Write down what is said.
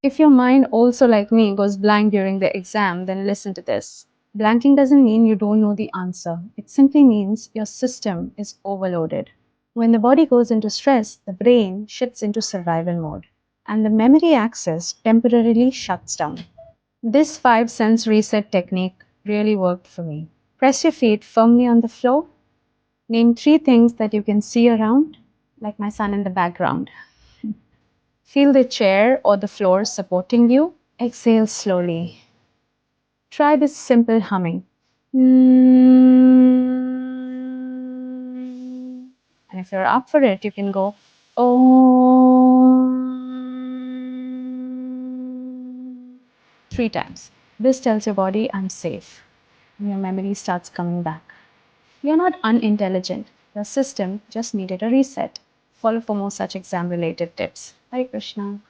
If your mind also, like me, goes blank during the exam, then listen to this. Blanking doesn't mean you don't know the answer. It simply means your system is overloaded. When the body goes into stress, the brain shifts into survival mode, and the memory access temporarily shuts down. This 5 sense reset technique really worked for me. Press your feet firmly on the floor. Name 3 things that you can see around, like my son in the background. Feel the chair or the floor supporting you. Exhale slowly. Try this simple humming. And if you're up for it, you can go Om 3 times. This tells your body, I'm safe. And your memory starts coming back. You're not unintelligent. Your system just needed a reset. Follow for more such exam related tips. Hare Krishna.